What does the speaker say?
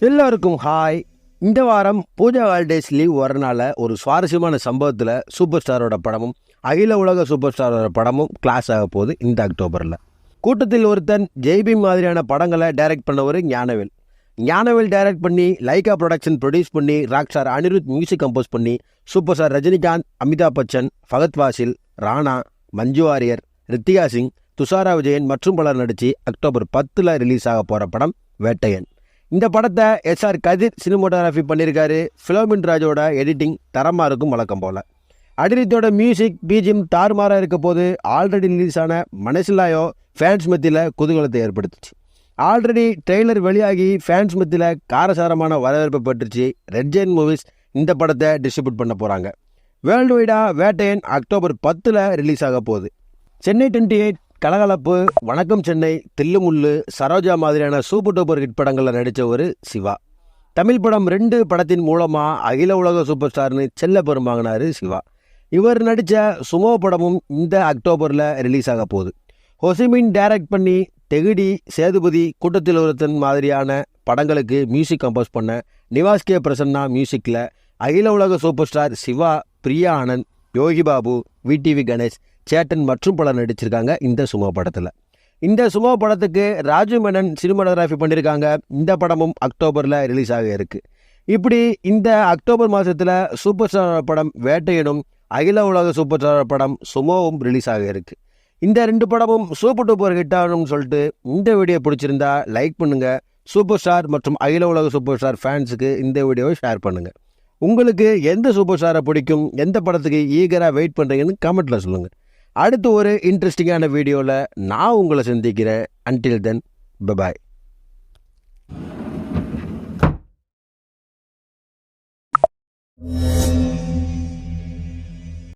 எல்லாருக்கும் ஹாய். இந்த வாரம் பூஜா ஹாலிடேஸ் லீவ் வரனால ஒரு சுவாரஸ்யமான சம்பவத்தில் சூப்பர் ஸ்டாரோட படமும் அகில உலக சூப்பர் ஸ்டாரோட படமும் கிளாஸ் ஆக போகுது இந்த அக்டோபரில். கூட்டத்தில் ஒருத்தன் ஜெய்பீம் மாதிரியான படங்களை டைரக்ட் பண்ணவர் ஞானவேல் டைரக்ட் பண்ணி லைகா ப்ரொடக்ஷன் ப்ரொடியூஸ் பண்ணி rock star Anirudh music compose பண்ணி சூப்பர் ஸ்டார் ரஜினிகாந்த், அமிதாப் பச்சன், ஃபகத் ஃபாசில், ராணா, மஞ்சு வாரியர், ரித்திகா சிங், துஷாரா விஜயன் மற்றும் பலர் நடித்து அக்டோபர் 10 ரிலீஸ் ஆக போகிற படம் வேட்டையன். இந்த படத்தை எஸ்ஆர் கதிர் சினிமோட்டோகிராஃபி பண்ணியிருக்காரு. ஃபிலோமின் ராஜோட எடிட்டிங் தரமாக இருக்கும் வழக்கம் போல். அனிருத்தோட மியூசிக் பிஜிஎம் தாறுமாறாக இருக்க போது ஆல்ரெடி ரிலீஸ் ஆன மனசிலாயோ ஃபேன்ஸ் மத்தியில் குதூகலத்தை ஏற்படுத்துச்சு. ஆல்ரெடி ட்ரெய்லர் வெளியாகி ஃபேன்ஸ் மத்தியில் காரசாரமான வரவேற்பை பெற்றுச்சு. ரெட் ஜெயின் மூவிஸ் இந்த படத்தை டிஸ்ட்ரிபியூட் பண்ண போகிறாங்க. வேர்ல்டு வைடாக வேட்டையன் அக்டோபர் 10 ரிலீஸ் ஆக போகுது. சென்னை 28, கலகலப்பு, வணக்கம் சென்னை, தில்லுமுள்ளு, சரோஜா மாதிரியான சூப்பர் டூப்பர் ஹிட் படங்களில் நடித்த ஒரு சிவா. தமிழ் படம் 2 படத்தின் மூலமாக அகில உலக சூப்பர் ஸ்டார்னு செல்ல பெரும்பாங்கினார் சிவா. இவர் நடித்த சுமோ படமும் இந்த அக்டோபரில் ரிலீஸ் ஆக போகுது. ஹொசிமின் டைரக்ட் பண்ணி தெகுடி, சேதுபதி, கூட்டத்தில் ஒருத்தன் மாதிரியான படங்களுக்கு மியூசிக் கம்போஸ் பண்ண நிவாஸ் கே பிரசன்னா மியூசிக்கில் அகில உலக super star Siva, Priya Anand, Yogi Babu, VTV Ganesh, Satan மற்றும் பலர் நடிச்சிருக்காங்க இந்த சுமோ படத்தில். இந்த சுமோ படத்துக்கு ராஜு மேனன் சினிமாட்டோகிராஃபி பண்ணியிருக்காங்க. இந்த படமும் அக்டோபரில் ரிலீஸ் ஆக இருக்குது. இப்படி இந்த அக்டோபர் மாதத்தில் சூப்பர் ஸ்டார் படம் வேட்டையனும் அகில உலக சூப்பர் ஸ்டார் படம் சுமோவும் ரிலீஸ் ஆக இருக்குது. இந்த 2 படமும் சூப்பர் டூப்பர் ஹிட் ஆகணும்னு சொல்லிட்டு இந்த வீடியோ பிடிச்சிருந்தா லைக் பண்ணுங்கள். சூப்பர் ஸ்டார் மற்றும் அகில உலக சூப்பர் ஸ்டார் ஃபேன்ஸுக்கு இந்த வீடியோவை ஷேர் பண்ணுங்கள். உங்களுக்கு எந்த சூப்பர் ஸ்டாரை பிடிக்கும், எந்த படத்துக்கு ஈகராக வெயிட் பண்ணுறீங்கன்னு கமெண்ட்டில் சொல்லுங்கள். அடுத்து ஒரு இன்ட்ரெஸ்டிங்கான வீடியோவில் நான் உங்களை சந்திக்கிறேன். Until then, by.